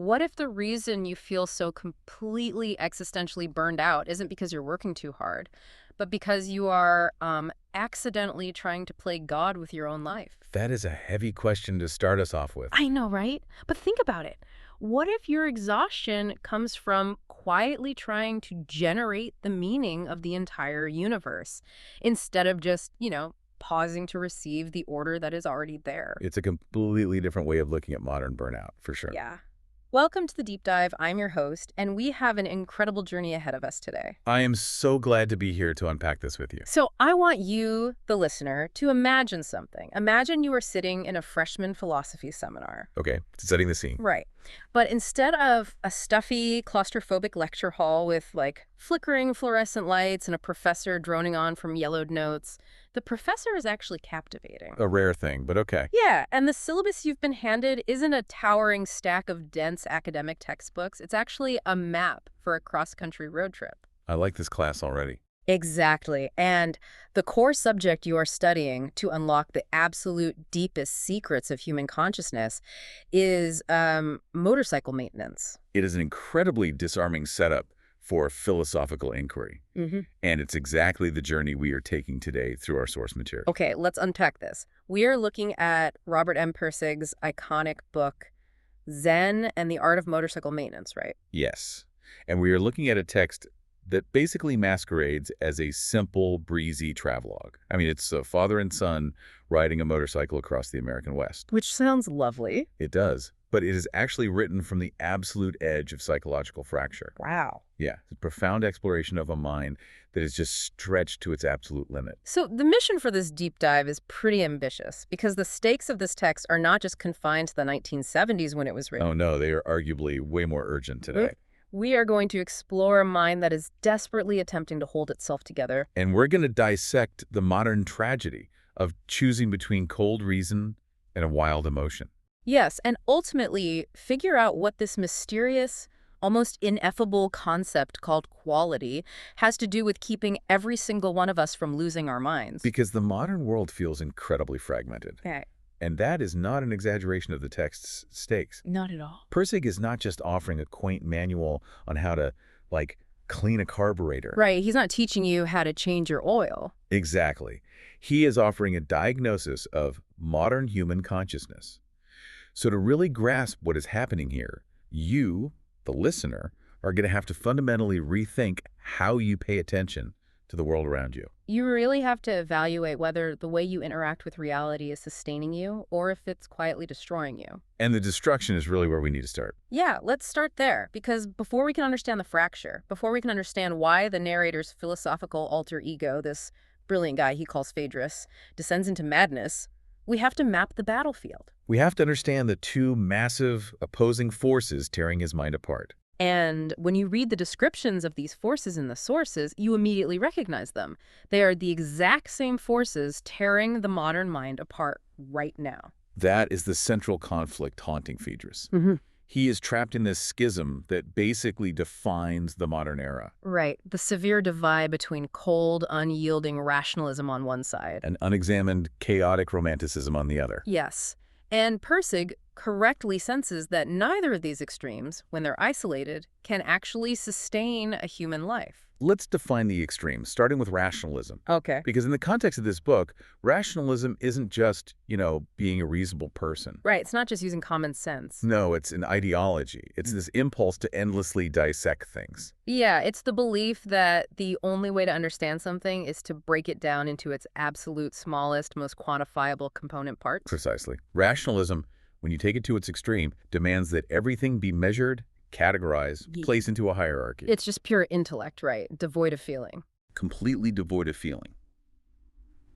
What if the reason you feel so completely existentially burned out isn't because you're working too hard, but because you are accidentally trying to play God with your own life? That is a heavy question to start us off with. I know, right? But think about it. What if your exhaustion comes from quietly trying to generate the meaning of the entire universe instead of just, pausing to receive the order that is already there? It's a completely different way of looking at modern burnout, for sure. Yeah. Welcome to the Deep Dive. I'm your host, and we have an incredible journey ahead of us today. I am so glad to be here to unpack this with you. So I want you, the listener, to imagine something. Imagine you are sitting in a freshman philosophy seminar. Okay, setting the scene. Right. But instead of a stuffy, claustrophobic lecture hall with, flickering fluorescent lights and a professor droning on from yellowed notes, the professor is actually captivating. A rare thing, but okay. Yeah, and the syllabus you've been handed isn't a towering stack of dense academic textbooks. It's actually a map for a cross-country road trip. I like this class already. Exactly. And the core subject you are studying to unlock the absolute deepest secrets of human consciousness is motorcycle maintenance. It is an incredibly disarming setup for philosophical inquiry. And it's exactly the journey we are taking today through our source material. Okay, let's unpack this. We are looking at Robert M. Pirsig's iconic book, Zen and the Art of Motorcycle Maintenance, right? Yes. And we are looking at a text that basically masquerades as a simple, breezy travelogue. I mean, it's a father and son riding a motorcycle across the American West. Which sounds lovely. It does. But it is actually written from the absolute edge of psychological fracture. Wow. Yeah, it's a profound exploration of a mind that is just stretched to its absolute limit. So the mission for this deep dive is pretty ambitious because the stakes of this text are not just confined to the 1970s when it was written. Oh no, they are arguably way more urgent today. We are going to explore a mind that is desperately attempting to hold itself together. And we're going to dissect the modern tragedy of choosing between cold reason and a wild emotion. Yes, and ultimately figure out what this mysterious, almost ineffable concept called quality has to do with keeping every single one of us from losing our minds. Because the modern world feels incredibly fragmented. Okay. And that is not an exaggeration of the text's stakes. Not at all. Pirsig is not just offering a quaint manual on how to, clean a carburetor. Right, he's not teaching you how to change your oil. Exactly. He is offering a diagnosis of modern human consciousness. So to really grasp what is happening here, you, the listener, are going to have to fundamentally rethink how you pay attention to the world around you. You really have to evaluate whether the way you interact with reality is sustaining you or if it's quietly destroying you. And the destruction is really where we need to start. Yeah, let's start there, because before we can understand the fracture, before we can understand why the narrator's philosophical alter ego, this brilliant guy he calls Phaedrus, descends into madness, we have to map the battlefield. We have to understand the two massive opposing forces tearing his mind apart. And when you read the descriptions of these forces in the sources, you immediately recognize them. They are the exact same forces tearing the modern mind apart right now. That is the central conflict haunting Phaedrus. Mm-hmm. He is trapped in this schism that basically defines the modern era. Right. The severe divide between cold, unyielding rationalism on one side. And unexamined, chaotic romanticism on the other. Yes. And Pirsig correctly senses that neither of these extremes, when they're isolated, can actually sustain a human life. Let's define the extremes, starting with rationalism. Okay. Because in the context of this book, rationalism isn't just, being a reasonable person. Right. It's not just using common sense. No, it's an ideology. It's this impulse to endlessly dissect things. Yeah, it's the belief that the only way to understand something is to break it down into its absolute smallest, most quantifiable component parts. Precisely. Rationalism, when you take it to its extreme, demands that everything be measured, categorized, placed into a hierarchy. It's just pure intellect, right? Devoid of feeling. Completely devoid of feeling.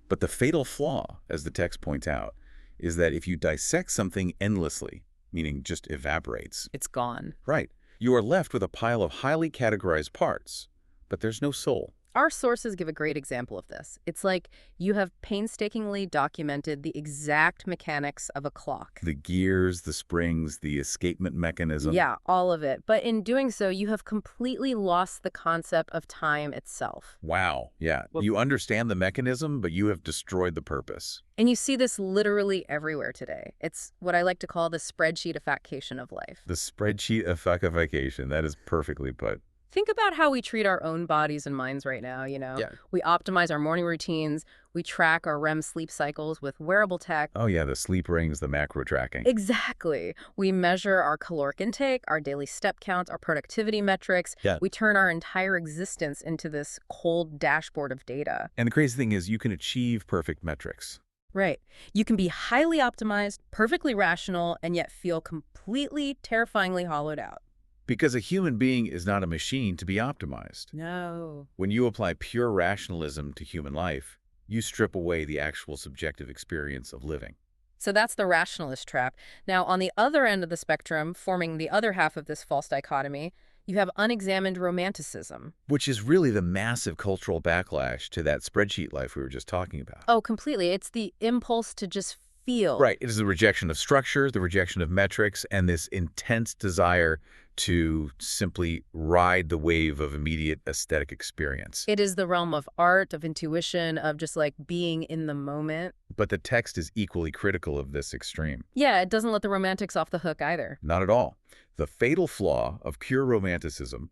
But the fatal flaw, as the text points out, is that if you dissect something endlessly, meaning just evaporates, It's gone. right, you are left with a pile of highly categorized parts, but there's no soul. Our sources give a great example of this. It's like you have painstakingly documented the exact mechanics of a clock. The gears, the springs, the escapement mechanism. Yeah, all of it. But in doing so, you have completely lost the concept of time itself. Wow. Yeah. You understand the mechanism, but you have destroyed the purpose. And you see this literally everywhere today. It's what I like to call the spreadsheetification of life. The spreadsheetification. That is perfectly put. Think about how we treat our own bodies and minds right now, Yeah. We optimize our morning routines, we track our REM sleep cycles with wearable tech. Oh, yeah. The sleep rings, the macro tracking. Exactly. We measure our caloric intake, our daily step counts, our productivity metrics. Yeah. We turn our entire existence into this cold dashboard of data. And the crazy thing is you can achieve perfect metrics. Right. You can be highly optimized, perfectly rational, and yet feel completely, terrifyingly hollowed out. Because a human being is not a machine to be optimized. No. When you apply pure rationalism to human life, you strip away the actual subjective experience of living. So that's the rationalist trap. Now, on the other end of the spectrum, forming the other half of this false dichotomy, you have unexamined romanticism. Which is really the massive cultural backlash to that spreadsheet life we were just talking about. Oh, completely. It's the impulse to just feel. Right. It is the rejection of structure, the rejection of metrics, and this intense desire to simply ride the wave of immediate aesthetic experience. It is the realm of art, of intuition, of just like being in the moment. But the text is equally critical of this extreme. Yeah, it doesn't let the romantics off the hook either. Not at all. The fatal flaw of pure romanticism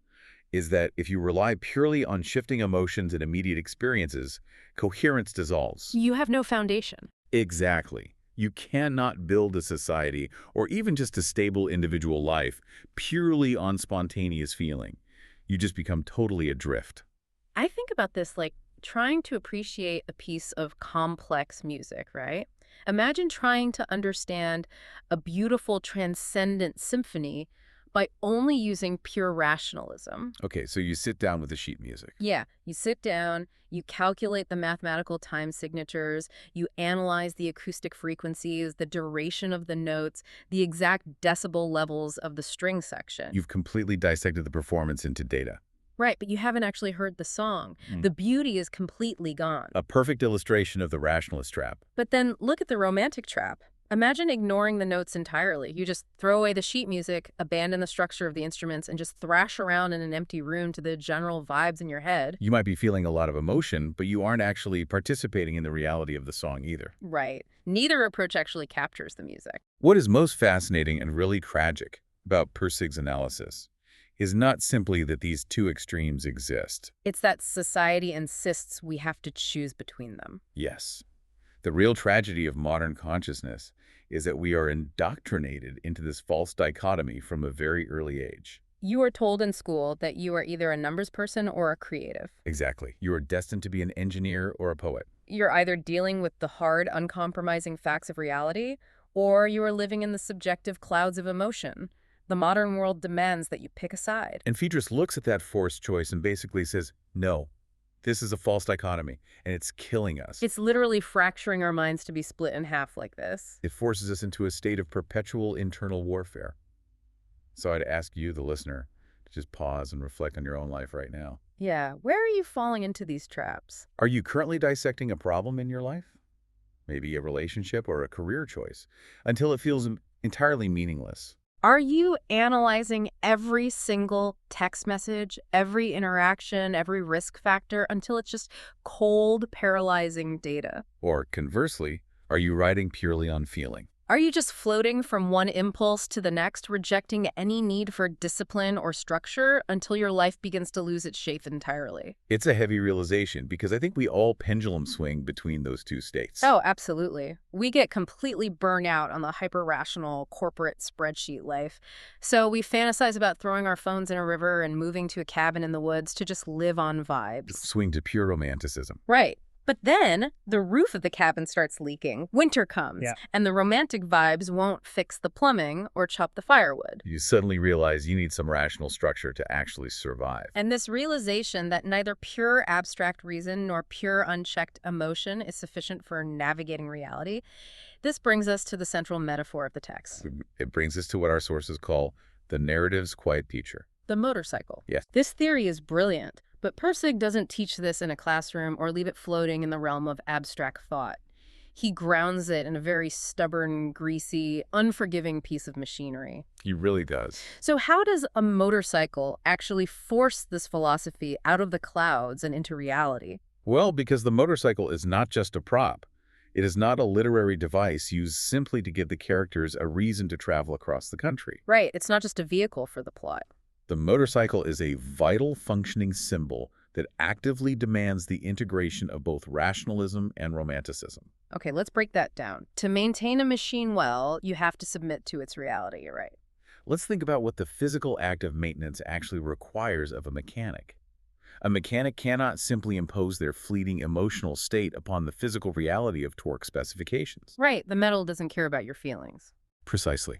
is that if you rely purely on shifting emotions and immediate experiences, coherence dissolves. You have no foundation. Exactly. You cannot build a society or even just a stable individual life purely on spontaneous feeling. You just become totally adrift. I think about this like trying to appreciate a piece of complex music, right? Imagine trying to understand a beautiful transcendent symphony by only using pure rationalism. Okay, so you sit down with the sheet music. Yeah, you sit down, you calculate the mathematical time signatures, you analyze the acoustic frequencies, the duration of the notes, the exact decibel levels of the string section. You've completely dissected the performance into data. Right, but you haven't actually heard the song. The beauty is completely gone. A perfect illustration of the rationalist trap. But then look at the romantic trap. Imagine ignoring the notes entirely. You just throw away the sheet music, abandon the structure of the instruments, and just thrash around in an empty room to the general vibes in your head. You might be feeling a lot of emotion, but you aren't actually participating in the reality of the song either. Right. Neither approach actually captures the music. What is most fascinating and really tragic about Persig's analysis is not simply that these two extremes exist. It's that society insists we have to choose between them. Yes. The real tragedy of modern consciousness is that we are indoctrinated into this false dichotomy from a very early age. You are told in school that you are either a numbers person or a creative. Exactly. You are destined to be an engineer or a poet. You're either dealing with the hard, uncompromising facts of reality, or you are living in the subjective clouds of emotion. The modern world demands that you pick a side. And Phaedrus looks at that forced choice and basically says, no, this is a false dichotomy, and it's killing us. It's literally fracturing our minds to be split in half like this. It forces us into a state of perpetual internal warfare. So I'd ask you, the listener, to just pause and reflect on your own life right now. Yeah, where are you falling into these traps? Are you currently dissecting a problem in your life? Maybe a relationship or a career choice, until it feels entirely meaningless. Are you analyzing every single text message, every interaction, every risk factor until it's just cold, paralyzing data? Or conversely, are you riding purely on feeling? Are you just floating from one impulse to the next, rejecting any need for discipline or structure until your life begins to lose its shape entirely? It's a heavy realization because I think we all pendulum swing between those two states. Oh, absolutely. We get completely burnt out on the hyper-rational corporate spreadsheet life. So we fantasize about throwing our phones in a river and moving to a cabin in the woods to just live on vibes. Swing to pure romanticism. Right. But then the roof of the cabin starts leaking. Winter comes, and the romantic vibes won't fix the plumbing or chop the firewood. You suddenly realize you need some rational structure to actually survive. And this realization that neither pure abstract reason nor pure unchecked emotion is sufficient for navigating reality, this brings us to the central metaphor of the text. It brings us to what our sources call the narrative's quiet teacher. The motorcycle. Yes. This theory is brilliant, But Pirsig doesn't teach this in a classroom or leave it floating in the realm of abstract thought. He grounds it in a very stubborn, greasy, unforgiving piece of machinery. He really does. So how does a motorcycle actually force this philosophy out of the clouds and into reality? Well, because the motorcycle is not just a prop. It is not a literary device used simply to give the characters a reason to travel across the country. Right, it's not just a vehicle for the plot. The motorcycle is a vital functioning symbol that actively demands the integration of both rationalism and romanticism. Okay, let's break that down. To maintain a machine well, you have to submit to its reality, you're right. Let's think about what the physical act of maintenance actually requires of a mechanic. A mechanic cannot simply impose their fleeting emotional state upon the physical reality of torque specifications. Right, the metal doesn't care about your feelings. Precisely.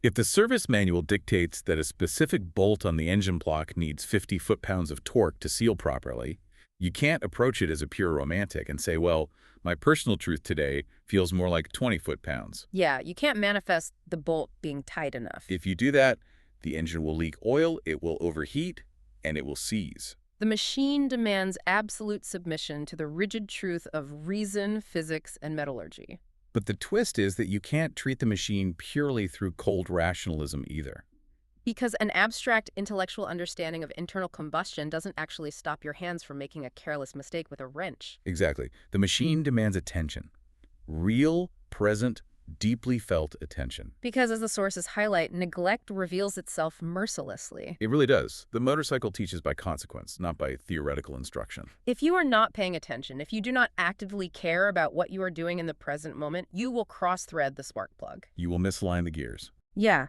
If the service manual dictates that a specific bolt on the engine block needs 50 foot-pounds of torque to seal properly, you can't approach it as a pure romantic and say, well, my personal truth today feels more like 20 foot-pounds. Yeah, you can't manifest the bolt being tight enough. If you do that, the engine will leak oil, it will overheat, and it will seize. The machine demands absolute submission to the rigid truth of reason, physics, and metallurgy. But the twist is that you can't treat the machine purely through cold rationalism either. Because an abstract intellectual understanding of internal combustion doesn't actually stop your hands from making a careless mistake with a wrench. Exactly. The machine demands attention. Real, present, deeply felt attention. Because as the sources highlight, neglect reveals itself mercilessly. It really does. The motorcycle teaches by consequence, not by theoretical instruction. If you are not paying attention, if you do not actively care about what you are doing in the present moment, you will cross-thread the spark plug. You will misalign the gears. Yeah.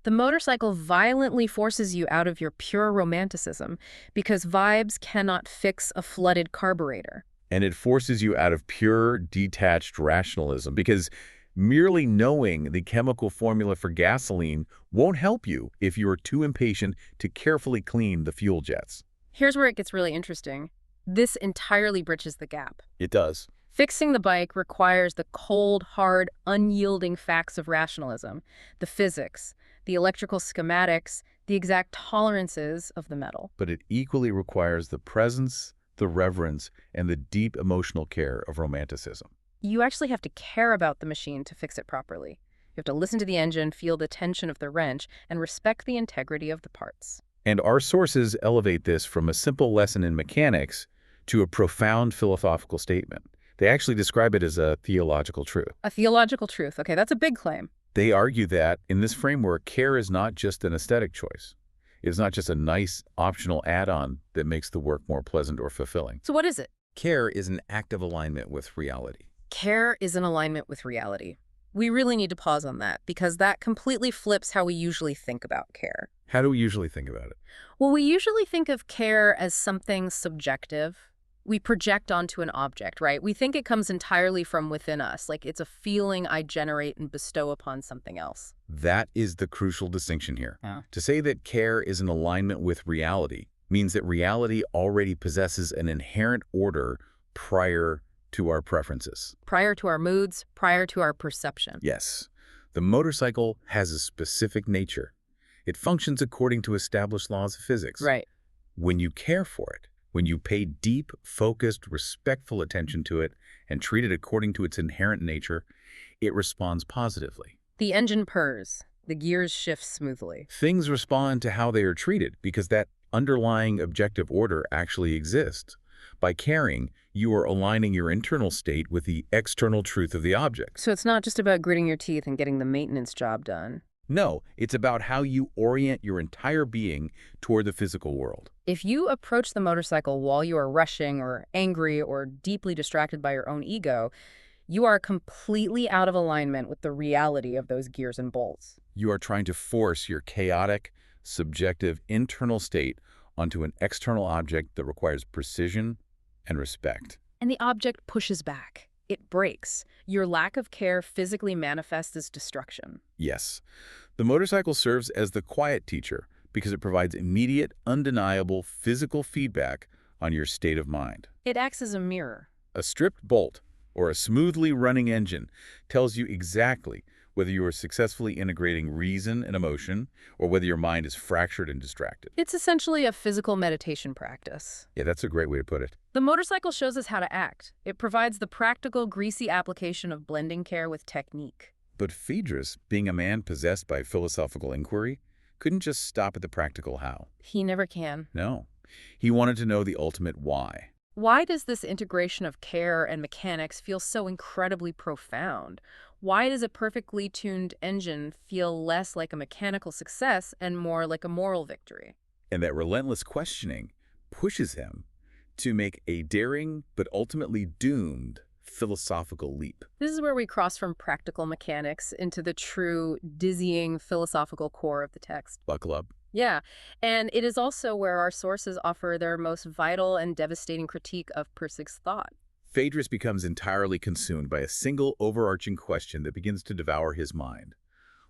The motorcycle violently forces you out of your pure romanticism because vibes cannot fix a flooded carburetor. And it forces you out of pure, detached rationalism because merely knowing the chemical formula for gasoline won't help you if you are too impatient to carefully clean the fuel jets. Here's where it gets really interesting. This entirely bridges the gap. It does. Fixing the bike requires the cold, hard, unyielding facts of rationalism, the physics, the electrical schematics, the exact tolerances of the metal. But it equally requires the presence, the reverence, and the deep emotional care of romanticism. You actually have to care about the machine to fix it properly. You have to listen to the engine, feel the tension of the wrench, and respect the integrity of the parts. And our sources elevate this from a simple lesson in mechanics to a profound philosophical statement. They actually describe it as a theological truth. A theological truth. Okay, that's a big claim. They argue that, in this framework, care is not just an aesthetic choice. It is not just a nice, optional add-on that makes the work more pleasant or fulfilling. So what is it? Care is an active alignment with reality. Care is in alignment with reality. We really need to pause on that because that completely flips how we usually think about care. How do we usually think about it? Well, we usually think of care as something subjective. We project onto an object, right? We think it comes entirely from within us, like it's a feeling I generate and bestow upon something else. That is the crucial distinction here. Yeah. To say that care is in alignment with reality means that reality already possesses an inherent order prior to our preferences. Prior to our moods, prior to our perception. Yes, the motorcycle has a specific nature. It functions according to established laws of physics. Right. When you care for it, when you pay deep, focused, respectful attention to it and treat it according to its inherent nature, it responds positively. The engine purrs. The gears shift smoothly. Things respond to how they are treated because that underlying objective order actually exists. By caring, you are aligning your internal state with the external truth of the object. So it's not just about gritting your teeth and getting the maintenance job done. No, it's about how you orient your entire being toward the physical world. If you approach the motorcycle while you are rushing or angry or deeply distracted by your own ego, you are completely out of alignment with the reality of those gears and bolts. You are trying to force your chaotic, subjective internal state onto an external object that requires precision and respect. And the object pushes back. It breaks. Your lack of care physically manifests as destruction. Yes. The motorcycle serves as the quiet teacher because it provides immediate, undeniable physical feedback on your state of mind. It acts as a mirror. A stripped bolt or a smoothly running engine tells you exactly whether you are successfully integrating reason and emotion, or whether your mind is fractured and distracted. It's essentially a physical meditation practice. Yeah, that's a great way to put it. The motorcycle shows us how to act. It provides the practical, greasy application of blending care with technique. But Phaedrus, being a man possessed by philosophical inquiry, couldn't just stop at the practical how. He never can. No. He wanted to know the ultimate why. Why does this integration of care and mechanics feel so incredibly profound? Why does a perfectly tuned engine feel less like a mechanical success and more like a moral victory? And that relentless questioning pushes him to make a daring but ultimately doomed philosophical leap. This is where we cross from practical mechanics into the true, dizzying philosophical core of the text. Buckle up. Yeah, and it is also where our sources offer their most vital and devastating critique of Pirsig's thought. Phaedrus becomes entirely consumed by a single overarching question that begins to devour his mind.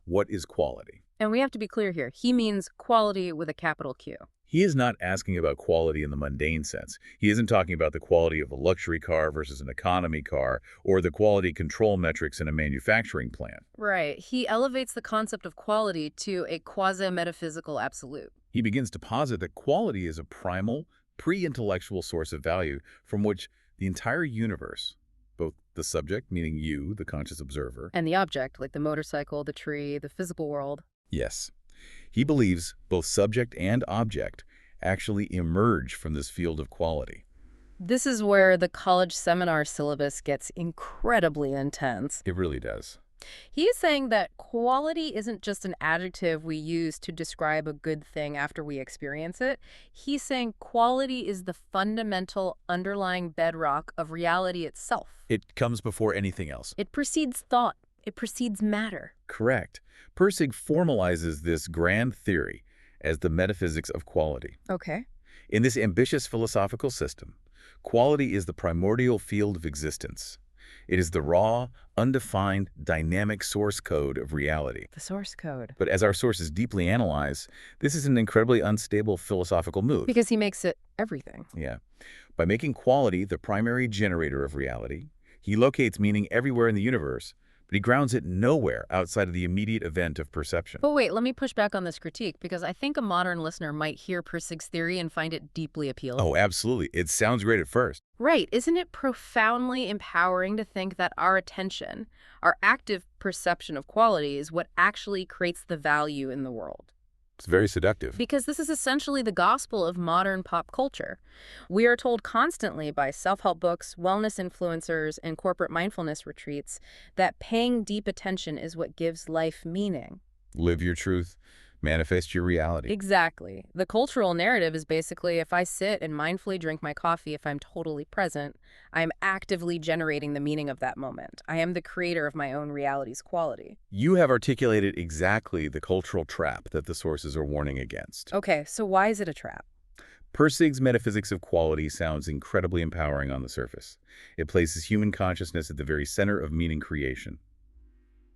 What is quality? And we have to be clear here. He means quality with a capital Q. He is not asking about quality in the mundane sense. He isn't talking about the quality of a luxury car versus an economy car, or the quality control metrics in a manufacturing plant. Right. He elevates the concept of quality to a quasi-metaphysical absolute. He begins to posit that quality is a primal, pre-intellectual source of value from which the entire universe, both the subject, meaning you, the conscious observer, And the object, like the motorcycle, the tree, the physical world. yes, he believes both subject and object actually emerge from this field of quality. This is where the college seminar syllabus gets incredibly intense. It really does. He is saying that quality isn't just an adjective we use to describe a good thing after we experience it. He's saying quality is the fundamental underlying bedrock of reality itself. It comes before anything else. It precedes thought. It precedes matter. Correct. Pirsig formalizes this grand theory as the metaphysics of quality. Okay. In this ambitious philosophical system, quality is the primordial field of existence. It is the raw, undefined, dynamic source code of reality. The source code. But as our sources deeply analyze, this is an incredibly unstable philosophical move. Because he makes it everything. Yeah. By making quality the primary generator of reality, he locates meaning everywhere in the universe, but he grounds it nowhere outside of the immediate event of perception. But wait, let me push back on this critique, because I think a modern listener might hear Pirsig's theory and find it deeply appealing. Oh, absolutely. It sounds great at first. Right. Isn't it profoundly empowering to think that our attention, our active perception of quality, is what actually creates the value in the world? It's very seductive. Because this is essentially the gospel of modern pop culture. We are told constantly by self-help books, wellness influencers, and corporate mindfulness retreats that paying deep attention is what gives life meaning. Live your truth. Manifest your reality. Exactly. The cultural narrative is basically, if I sit and mindfully drink my coffee, if I'm totally present, I'm actively generating the meaning of that moment. I am the creator of my own reality's quality. You have articulated exactly the cultural trap that the sources are warning against. Okay, so why is it a trap? Pirsig's metaphysics of quality sounds incredibly empowering on the surface. It places human consciousness at the very center of meaning creation.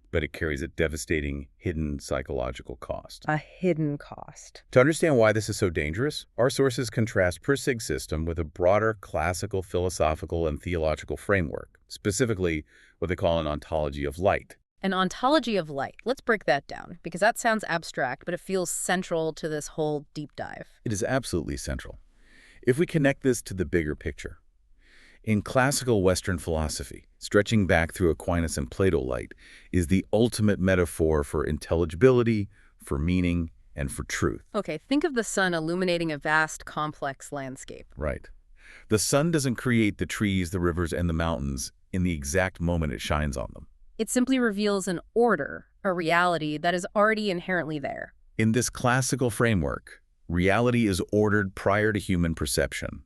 But it carries a devastating, hidden psychological cost. A hidden cost. To understand why this is so dangerous, our sources contrast Pirsig's system with a broader classical philosophical and theological framework, specifically what they call an ontology of light. An ontology of light. Let's break that down, because that sounds abstract, but it feels central to this whole deep dive. It is absolutely central. If we connect this to the bigger picture, in classical Western philosophy, stretching back through Aquinas and Plato light is the ultimate metaphor for intelligibility, for meaning, and for truth. Okay, think of the sun illuminating a vast, complex landscape. Right. The sun doesn't create the trees, the rivers, and the mountains in the exact moment it shines on them. It simply reveals an order, a reality that is already inherently there. In this classical framework, reality is ordered prior to human perception.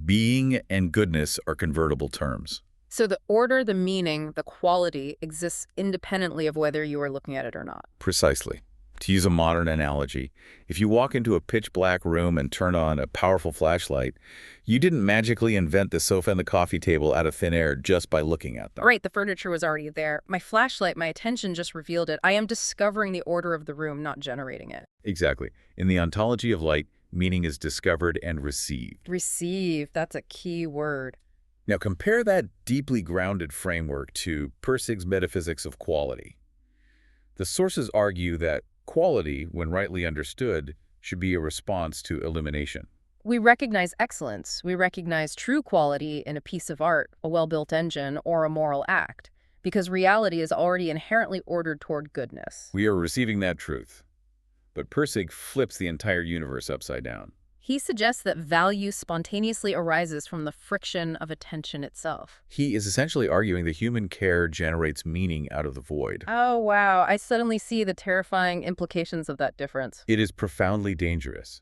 Being and goodness are convertible terms. So the order, the meaning, the quality exists independently of whether you are looking at it or not. Precisely. To use a modern analogy, if you walk into a pitch-black room and turn on a powerful flashlight, you didn't magically invent the sofa and the coffee table out of thin air just by looking at them. Right, the furniture was already there. My flashlight, my attention just revealed it. I am discovering the order of the room, not generating it. Exactly. In the ontology of light, meaning is discovered and received. Receive, that's a key word. Now compare that deeply grounded framework to Pirsig's metaphysics of quality. The sources argue that quality, when rightly understood, should be a response to elimination. We recognize excellence. We recognize true quality in a piece of art, a well-built engine, or a moral act, because reality is already inherently ordered toward goodness. We are receiving that truth. But Pirsig flips the entire universe upside down. He suggests that value spontaneously arises from the friction of attention itself. He is essentially arguing that human care generates meaning out of the void. Oh, wow. I suddenly see the terrifying implications of that difference. It is profoundly dangerous.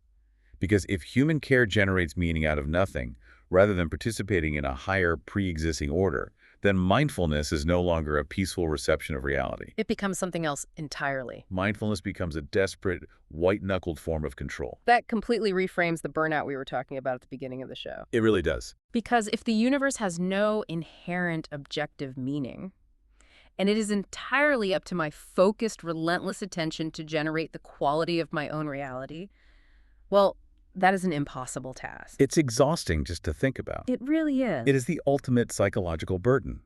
Because if human care generates meaning out of nothing, rather than participating in a higher pre-existing order, then mindfulness is no longer a peaceful reception of reality. It becomes something else entirely. Mindfulness becomes a desperate, white-knuckled form of control. That completely reframes the burnout we were talking about at the beginning of the show. It really does. Because if the universe has no inherent objective meaning, and it is entirely up to my focused, relentless attention to generate the quality of my own reality, well, that is an impossible task. It's exhausting just to think about. It really is. It is the ultimate psychological burden.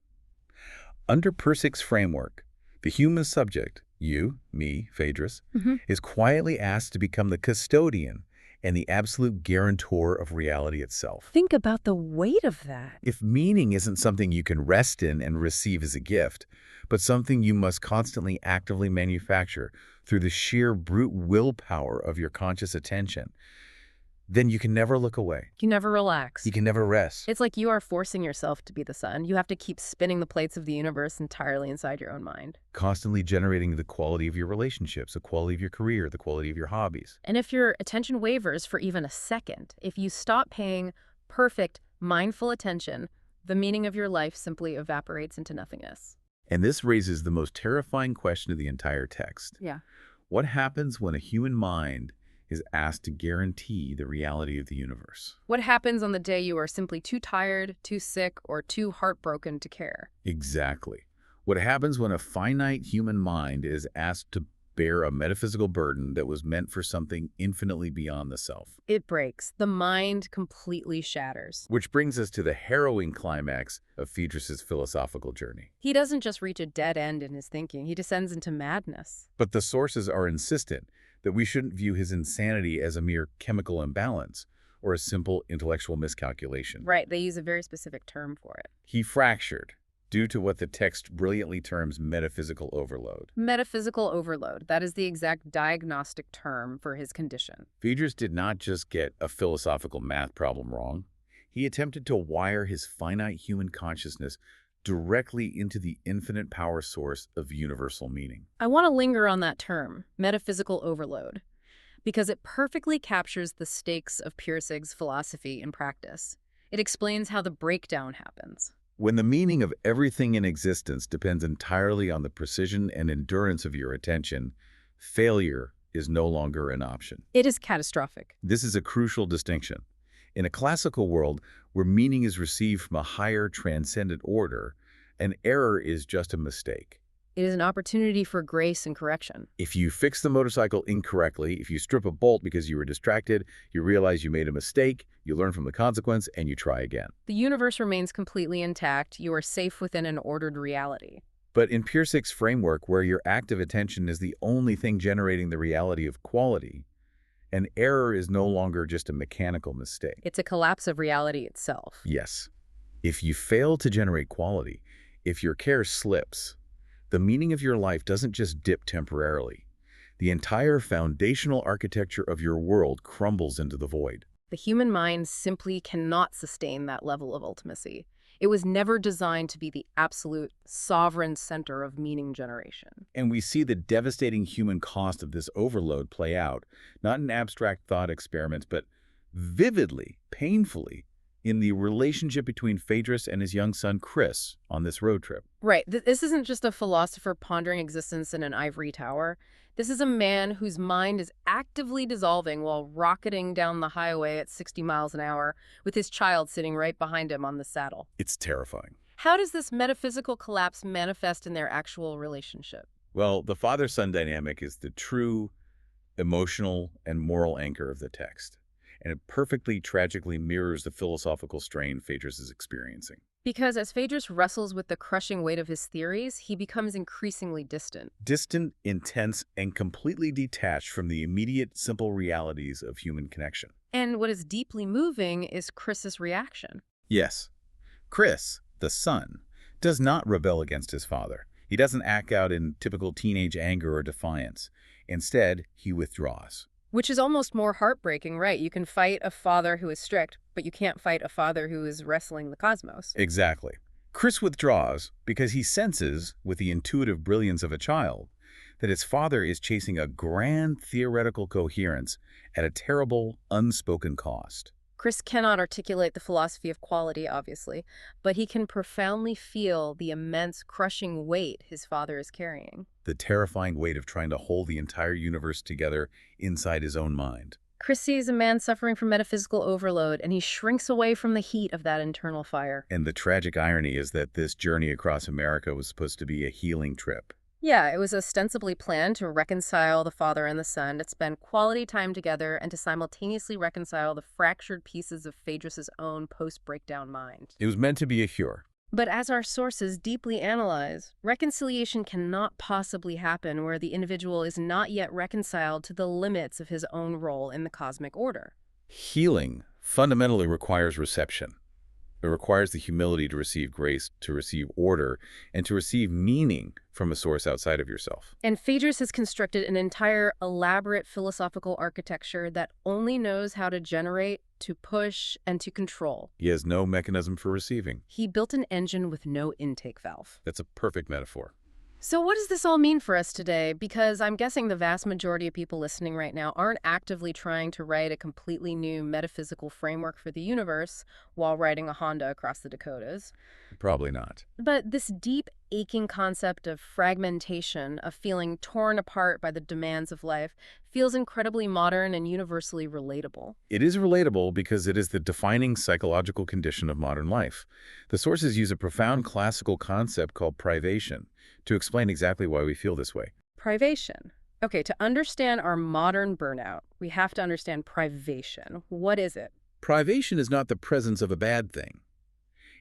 Under Pirsig's framework, the human subject, you, me, Phaedrus, is quietly asked to become the custodian and the absolute guarantor of reality itself. Think about the weight of that. If meaning isn't something you can rest in and receive as a gift, but something you must constantly actively manufacture through the sheer brute willpower of your conscious attention, then you can never look away. You never relax. You can never rest. It's like you are forcing yourself to be the sun. You have to keep spinning the plates of the universe entirely inside your own mind. Constantly generating the quality of your relationships, the quality of your career, the quality of your hobbies. And if your attention wavers for even a second, if you stop paying perfect, mindful attention, the meaning of your life simply evaporates into nothingness. And this raises the most terrifying question of the entire text. Yeah. What happens when a human mind is asked to guarantee the reality of the universe? What happens on the day you are simply too tired, too sick, or too heartbroken to care? Exactly. What happens when a finite human mind is asked to bear a metaphysical burden that was meant for something infinitely beyond the self? It breaks. The mind completely shatters. Which brings us to the harrowing climax of Phaedrus's philosophical journey. He doesn't just reach a dead end in his thinking. He descends into madness. But the sources are insistent that we shouldn't view his insanity as a mere chemical imbalance or a simple intellectual miscalculation. Right. They use a very specific term for it. He fractured due to what the text brilliantly terms metaphysical overload. Metaphysical overload. That is the exact diagnostic term for his condition. Phaedrus did not just get a philosophical math problem wrong. He attempted to wire his finite human consciousness directly into the infinite power source of universal meaning. I want to linger on that term, metaphysical overload, because it perfectly captures the stakes of Pirsig's philosophy in practice. It explains how the breakdown happens. When the meaning of everything in existence depends entirely on the precision and endurance of your attention, failure is no longer an option. It is catastrophic. This is a crucial distinction. In a classical world where meaning is received from a higher transcendent order, an error is just a mistake. It is an opportunity for grace and correction. If you fix the motorcycle incorrectly, if you strip a bolt because you were distracted, you realize you made a mistake, you learn from the consequence, and you try again. The universe remains completely intact. You are safe within an ordered reality. But in Pirsig's framework, where your active attention is the only thing generating the reality of quality, an error is no longer just a mechanical mistake. It's a collapse of reality itself. Yes. If you fail to generate quality, if your care slips, the meaning of your life doesn't just dip temporarily. The entire foundational architecture of your world crumbles into the void. The human mind simply cannot sustain that level of ultimacy. It was never designed to be the absolute sovereign center of meaning generation. And we see the devastating human cost of this overload play out, not in abstract thought experiments, but vividly, painfully, in the relationship between Phaedrus and his young son Chris on this road trip. Right. This isn't just a philosopher pondering existence in an ivory tower. This is a man whose mind is actively dissolving while rocketing down the highway at 60 miles an hour with his child sitting right behind him on the saddle. It's terrifying. How does this metaphysical collapse manifest in their actual relationship? Well, the father-son dynamic is the true emotional and moral anchor of the text, and it perfectly, tragically mirrors the philosophical strain Phaedrus is experiencing. Because as Phaedrus wrestles with the crushing weight of his theories, he becomes increasingly distant. Distant, intense, and completely detached from the immediate, simple realities of human connection. And what is deeply moving is Chris's reaction. Yes, Chris, the son, does not rebel against his father. He doesn't act out in typical teenage anger or defiance. Instead, he withdraws. Which is almost more heartbreaking, right? You can fight a father who is strict, but you can't fight a father who is wrestling the cosmos. Exactly. Chris withdraws because he senses, with the intuitive brilliance of a child, that his father is chasing a grand theoretical coherence at a terrible, unspoken cost. Chris cannot articulate the philosophy of quality, obviously, but he can profoundly feel the immense, crushing weight his father is carrying. The terrifying weight of trying to hold the entire universe together inside his own mind. Chris sees a man suffering from metaphysical overload, and he shrinks away from the heat of that internal fire. And the tragic irony is that this journey across America was supposed to be a healing trip. Yeah, it was ostensibly planned to reconcile the father and the son, to spend quality time together, and to simultaneously reconcile the fractured pieces of Phaedrus's own post-breakdown mind. It was meant to be a cure. But as our sources deeply analyze, reconciliation cannot possibly happen where the individual is not yet reconciled to the limits of his own role in the cosmic order. Healing fundamentally requires reception. It requires the humility to receive grace, to receive order, and to receive meaning from a source outside of yourself. And Phaedrus has constructed an entire elaborate philosophical architecture that only knows how to generate, to push, and to control. He has no mechanism for receiving. He built an engine with no intake valve. That's a perfect metaphor. So what does this all mean for us today? Because I'm guessing the vast majority of people listening right now aren't actively trying to write a completely new metaphysical framework for the universe while riding a Honda across the Dakotas. Probably not. But this deep, aching concept of fragmentation, of feeling torn apart by the demands of life, feels incredibly modern and universally relatable. It is relatable because it is the defining psychological condition of modern life. The sources use a profound classical concept called privation to explain exactly why we feel this way. Privation. Okay, to understand our modern burnout, we have to understand privation. What is it? Privation is not the presence of a bad thing.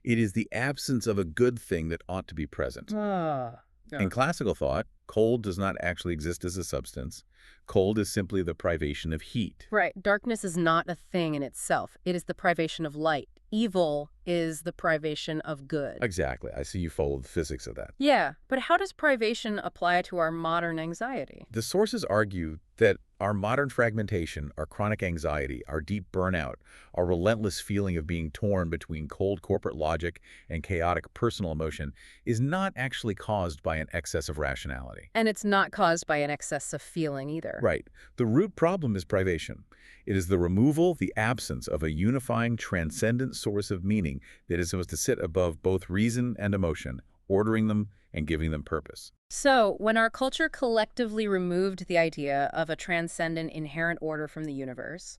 It is the absence of a good thing that ought to be present. Ah. In classical thought, cold does not actually exist as a substance. Cold is simply the privation of heat. Right. Darkness is not a thing in itself. It is the privation of light. Evil is the privation of good. Exactly. I see you follow the physics of that. Yeah, but how does privation apply to our modern anxiety? The sources argue that our modern fragmentation, our chronic anxiety, our deep burnout, our relentless feeling of being torn between cold corporate logic and chaotic personal emotion is not actually caused by an excess of rationality. And it's not caused by an excess of feeling either. Right. The root problem is privation. It is the removal, the absence of a unifying, transcendent source of meaning that is supposed to sit above both reason and emotion, ordering them and giving them purpose. So, when our culture collectively removed the idea of a transcendent inherent order from the universe,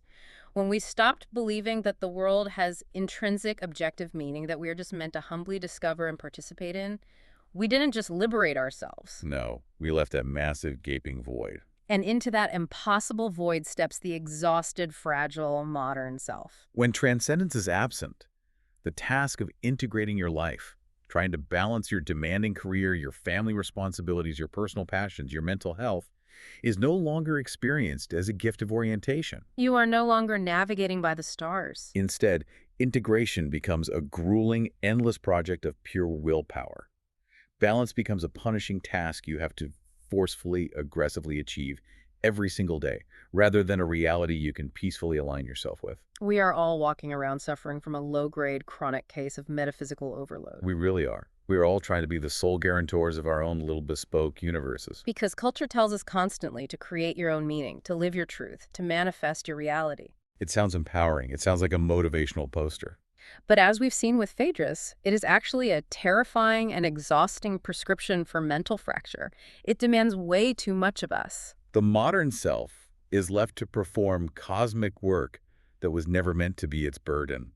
when we stopped believing that the world has intrinsic objective meaning that we are just meant to humbly discover and participate in, we didn't just liberate ourselves. No, we left a massive gaping void. And into that impossible void steps the exhausted, fragile, modern self. When transcendence is absent, the task of integrating your life, trying to balance your demanding career, your family responsibilities, your personal passions, your mental health, is no longer experienced as a gift of orientation. You are no longer navigating by the stars. Instead, integration becomes a grueling, endless project of pure willpower. Balance becomes a punishing task you have to forcefully, aggressively achieve every single day, rather than a reality you can peacefully align yourself with. We are all walking around suffering from a low-grade chronic case of metaphysical overload. We really are. We are all trying to be the sole guarantors of our own little bespoke universes. Because culture tells us constantly to create your own meaning, to live your truth, to manifest your reality. It sounds empowering. It sounds like a motivational poster. But as we've seen with Phaedrus, it is actually a terrifying and exhausting prescription for mental fracture. It demands way too much of us. The modern self is left to perform cosmic work that was never meant to be its burden.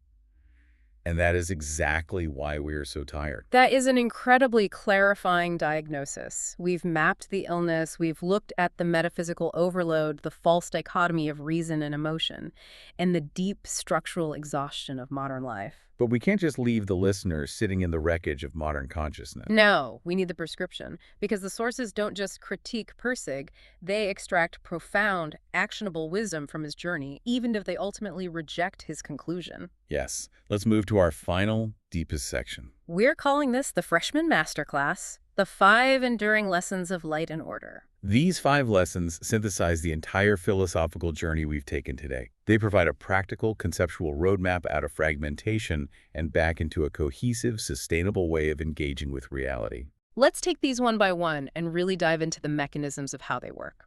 And that is exactly why we are so tired. That is an incredibly clarifying diagnosis. We've mapped the illness, we've looked at the metaphysical overload, the false dichotomy of reason and emotion, and the deep structural exhaustion of modern life. But we can't just leave the listener sitting in the wreckage of modern consciousness. No, we need the prescription, because the sources don't just critique Persig, they extract profound, actionable wisdom from his journey, even if they ultimately reject his conclusion. Yes, let's move to our final, deepest section. We're calling this the Freshman Masterclass, the 5 enduring lessons of light and order. These 5 lessons synthesize the entire philosophical journey we've taken today. They provide a practical, conceptual roadmap out of fragmentation and back into a cohesive, sustainable way of engaging with reality. Let's take these one by one and really dive into the mechanisms of how they work.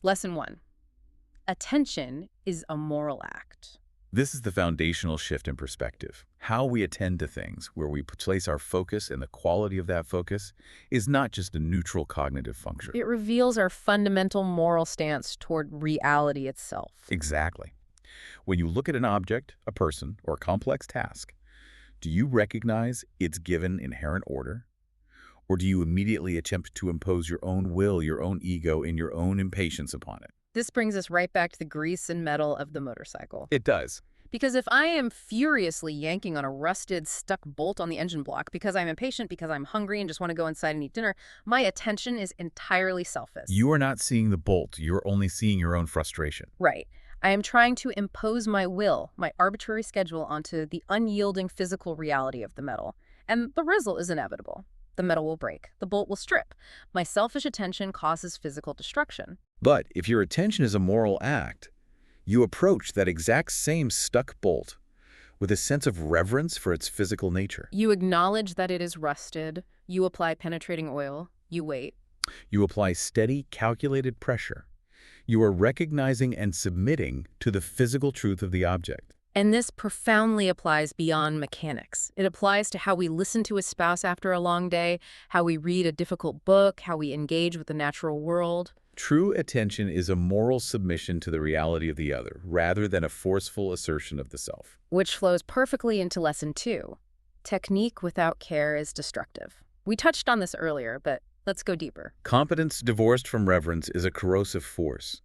Lesson 1. Attention is a moral act. This is the foundational shift in perspective. How we attend to things, where we place our focus and the quality of that focus, is not just a neutral cognitive function. It reveals our fundamental moral stance toward reality itself. Exactly. When you look at an object, a person, or a complex task, do you recognize its given inherent order? Or do you immediately attempt to impose your own will, your own ego, and your own impatience upon it? This brings us right back to the grease and metal of the motorcycle. It does. Because if I am furiously yanking on a rusted, stuck bolt on the engine block because I'm impatient, because I'm hungry and just want to go inside and eat dinner, my attention is entirely selfish. You are not seeing the bolt. You're only seeing your own frustration. Right. I am trying to impose my will, my arbitrary schedule, onto the unyielding physical reality of the metal. And the result is inevitable. The metal will break. The bolt will strip. My selfish attention causes physical destruction. But if your attention is a moral act, you approach that exact same stuck bolt with a sense of reverence for its physical nature. You acknowledge that it is rusted. You apply penetrating oil. You wait. You apply steady, calculated pressure. You are recognizing and submitting to the physical truth of the object. And this profoundly applies beyond mechanics. It applies to how we listen to a spouse after a long day, how we read a difficult book, how we engage with the natural world. True attention is a moral submission to the reality of the other, rather than a forceful assertion of the self. Which flows perfectly into lesson 2. Technique without care is destructive. We touched on this earlier, but let's go deeper. Competence divorced from reverence is a corrosive force.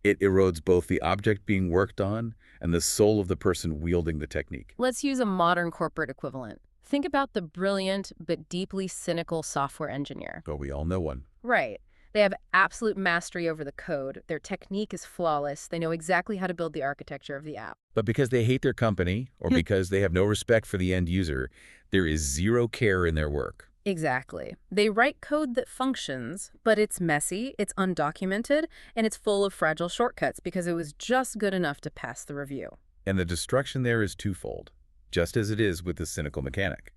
It erodes both the object being worked on and the soul of the person wielding the technique. Let's use a modern corporate equivalent. Think about the brilliant but deeply cynical software engineer. Oh, we all know one. Right. They have absolute mastery over the code. Their technique is flawless. They know exactly how to build the architecture of the app. But because they hate their company, or because they have no respect for the end user, there is zero care in their work. Exactly. They write code that functions, but it's messy, it's undocumented, and it's full of fragile shortcuts because it was just good enough to pass the review. And the destruction there is twofold, just as it is with the cynical mechanic.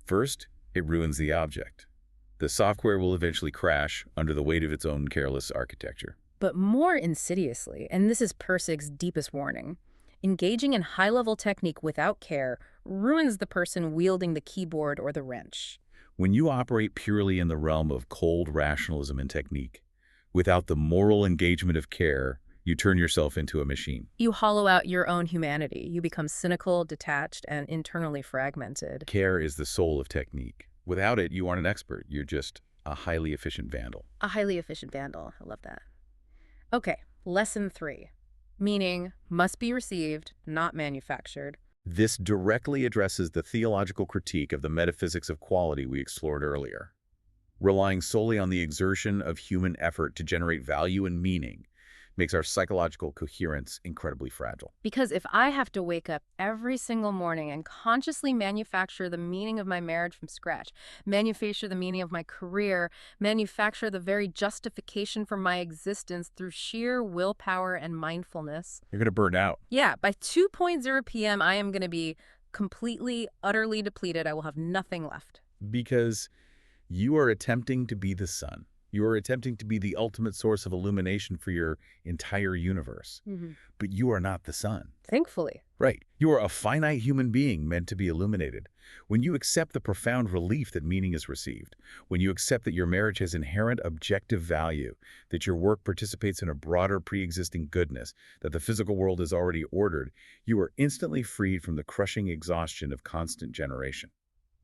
First, it ruins the object. The software will eventually crash under the weight of its own careless architecture. But more insidiously, and this is Persig's deepest warning, engaging in high-level technique without care ruins the person wielding the keyboard or the wrench. When you operate purely in the realm of cold rationalism and technique, without the moral engagement of care, you turn yourself into a machine. You hollow out your own humanity. You become cynical, detached, and internally fragmented. Care is the soul of technique. Without it, you aren't an expert. You're just a highly efficient vandal. A highly efficient vandal. I love that. Okay, lesson 3. Meaning must be received, not manufactured. This directly addresses the theological critique of the metaphysics of quality we explored earlier. Relying solely on the exertion of human effort to generate value and meaning makes our psychological coherence incredibly fragile. Because if I have to wake up every single morning and consciously manufacture the meaning of my marriage from scratch, manufacture the meaning of my career, manufacture the very justification for my existence through sheer willpower and mindfulness, You're going to burn out. yeah, by 2:00 p.m., I am going to be completely, utterly depleted. I will have nothing left. Because you are attempting to be the sun. You are attempting to be the ultimate source of illumination for your entire universe. But you are not the sun. Thankfully. Right. You are a finite human being meant to be illuminated. When you accept the profound relief that meaning is received, when you accept that your marriage has inherent objective value, that your work participates in a broader pre-existing goodness, that the physical world is already ordered, you are instantly freed from the crushing exhaustion of constant generation.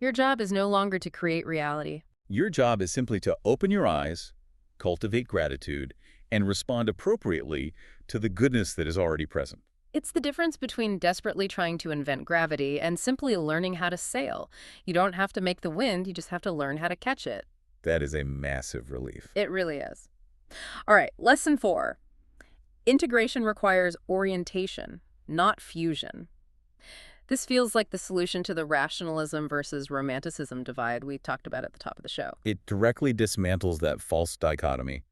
Your job is no longer to create reality. Your job is simply to open your eyes, cultivate gratitude, and respond appropriately to the goodness that is already present. It's the difference between desperately trying to invent gravity and simply learning how to sail. You don't have to make the wind, you just have to learn how to catch it. That is a massive relief. It really is. All right, lesson 4. Integration requires orientation, not fusion. This feels like the solution to the rationalism versus romanticism divide we talked about at the top of the show. It directly dismantles that false dichotomy.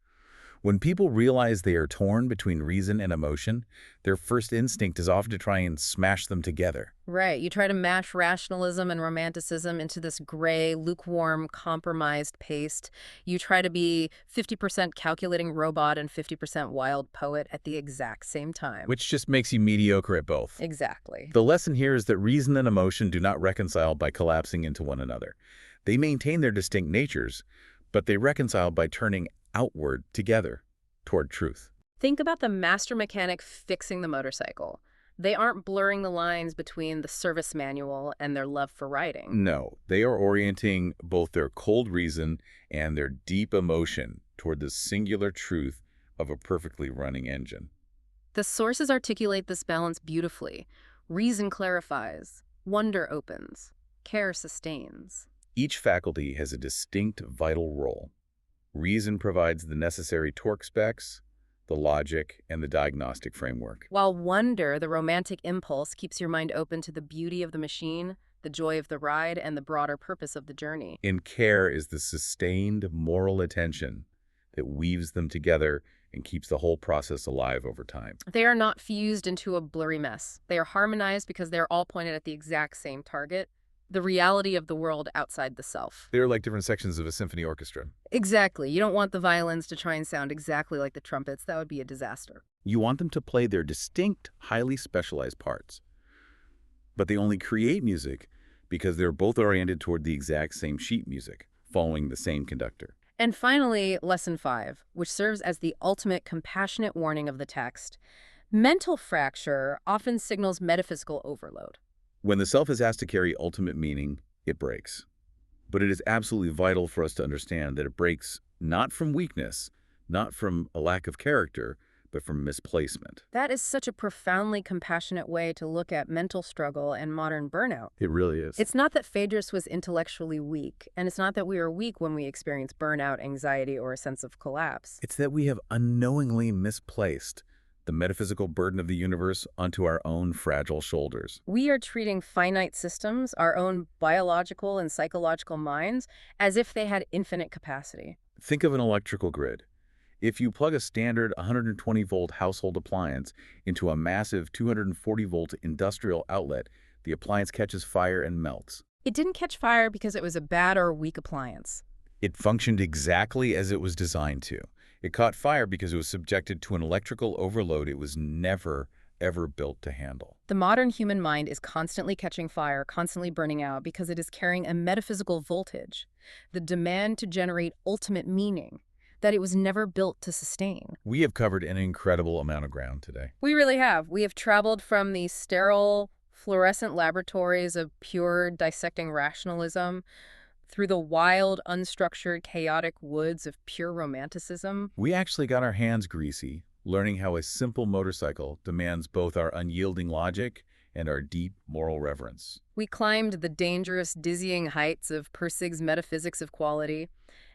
When people realize they are torn between reason and emotion, their first instinct is often to try and smash them together. Right, you try to mash rationalism and romanticism into this gray, lukewarm, compromised paste. You try to be 50% calculating robot and 50% wild poet at the exact same time. Which just makes you mediocre at both. Exactly. The lesson here is that reason and emotion do not reconcile by collapsing into one another. They maintain their distinct natures, but they reconcile by turning outward together toward truth. Think about the master mechanic fixing the motorcycle. They aren't blurring the lines between the service manual and their love for riding. No, they are orienting both their cold reason and their deep emotion toward the singular truth of a perfectly running engine. The sources articulate this balance beautifully. Reason clarifies, wonder opens, care sustains. Each faculty has a distinct vital role. Reason provides the necessary torque specs, the logic, and the diagnostic framework. While wonder, the romantic impulse, keeps your mind open to the beauty of the machine, the joy of the ride, and the broader purpose of the journey. And care is the sustained moral attention that weaves them together and keeps the whole process alive over time. They are not fused into a blurry mess. They are harmonized because they're all pointed at the exact same target, the reality of the world outside the self. They're like different sections of a symphony orchestra. Exactly. You don't want the violins to try and sound exactly like the trumpets. That would be a disaster. You want them to play their distinct, highly specialized parts. But they only create music because they're both oriented toward the exact same sheet music, following the same conductor. And finally, lesson 5, which serves as the ultimate compassionate warning of the text. Mental fracture often signals metaphysical overload. When the self is asked to carry ultimate meaning, it breaks. But it is absolutely vital for us to understand that it breaks not from weakness, not from a lack of character, but from misplacement. That is such a profoundly compassionate way to look at mental struggle and modern burnout. It really is. It's not that Phaedrus was intellectually weak, and it's not that we are weak when we experience burnout, anxiety, or a sense of collapse. It's that we have unknowingly misplaced the metaphysical burden of the universe onto our own fragile shoulders. We are treating finite systems, our own biological and psychological minds, as if they had infinite capacity. Think of an electrical grid. If you plug a standard 120-volt household appliance into a massive 240-volt industrial outlet, the appliance catches fire and melts. It didn't catch fire because it was a bad or weak appliance. It functioned exactly as it was designed to. It caught fire because it was subjected to an electrical overload it was never, ever built to handle. The modern human mind is constantly catching fire, constantly burning out, because it is carrying a metaphysical voltage, the demand to generate ultimate meaning that it was never built to sustain. We have covered an incredible amount of ground today. We really have. We have traveled from the sterile, fluorescent laboratories of pure dissecting rationalism through the wild, unstructured, chaotic woods of pure romanticism. We actually got our hands greasy, learning how a simple motorcycle demands both our unyielding logic and our deep moral reverence. We climbed the dangerous, dizzying heights of Persig's metaphysics of quality,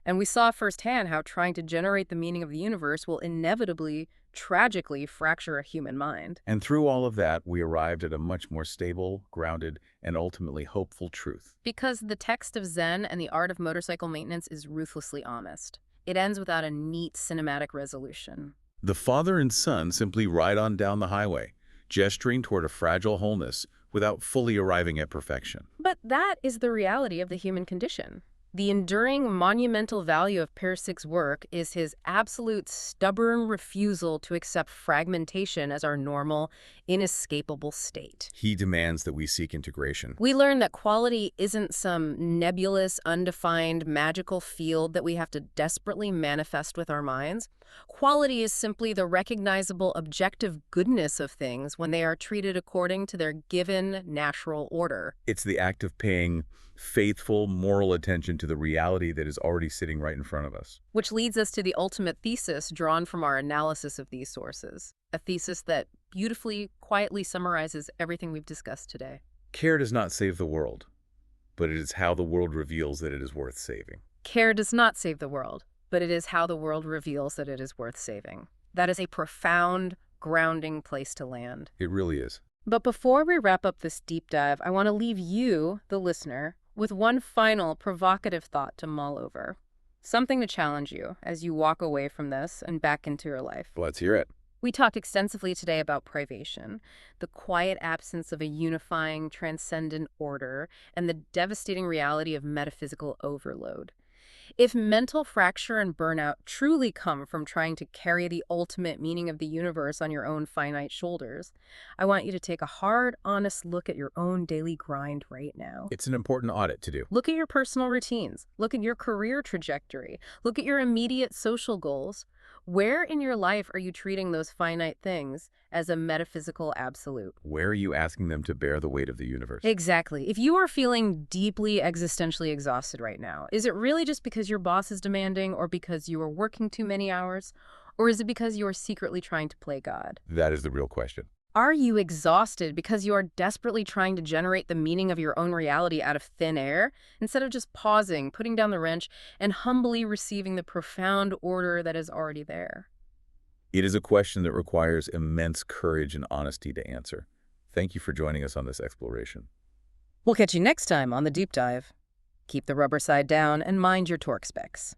and we saw firsthand how trying to generate the meaning of the universe will inevitably, tragically fracture a human mind. And through all of that, we arrived at a much more stable, grounded, and ultimately hopeful truth. Because the text of Zen and the art of motorcycle maintenance is ruthlessly honest. It ends without a neat cinematic resolution. The father and son simply ride on down the highway, gesturing toward a fragile wholeness without fully arriving at perfection. But that is the reality of the human condition. The enduring, monumental value of Persig's work is his absolute stubborn refusal to accept fragmentation as our normal, inescapable state. He demands that we seek integration. We learn that quality isn't some nebulous, undefined, magical field that we have to desperately manifest with our minds. Quality is simply the recognizable objective goodness of things when they are treated according to their given natural order. It's the act of paying faithful, moral attention to the reality that is already sitting right in front of us. Which leads us to the ultimate thesis drawn from our analysis of these sources. A thesis that beautifully, quietly summarizes everything we've discussed today. Care does not save the world, but it is how the world reveals that it is worth saving. Care does not save the world, but it is how the world reveals that it is worth saving. That is a profound, grounding place to land. It really is. But before we wrap up this deep dive, I want to leave you, the listener, with one final provocative thought to mull over. Something to challenge you as you walk away from this and back into your life. Let's hear it. We talked extensively today about privation, the quiet absence of a unifying, transcendent order, and the devastating reality of metaphysical overload. If mental fracture and burnout truly come from trying to carry the ultimate meaning of the universe on your own finite shoulders, I want you to take a hard, honest look at your own daily grind right now. It's an important audit to do. Look at your personal routines. Look at your career trajectory. Look at your immediate social goals. Where in your life are you treating those finite things as a metaphysical absolute? Where are you asking them to bear the weight of the universe? Exactly. If you are feeling deeply existentially exhausted right now, is it really just because your boss is demanding or because you are working too many hours? Or is it because you are secretly trying to play God? That is the real question. Are you exhausted because you are desperately trying to generate the meaning of your own reality out of thin air, instead of just pausing, putting down the wrench, and humbly receiving the profound order that is already there? It is a question that requires immense courage and honesty to answer. Thank you for joining us on this exploration. We'll catch you next time on The Deep Dive. Keep the rubber side down and mind your torque specs.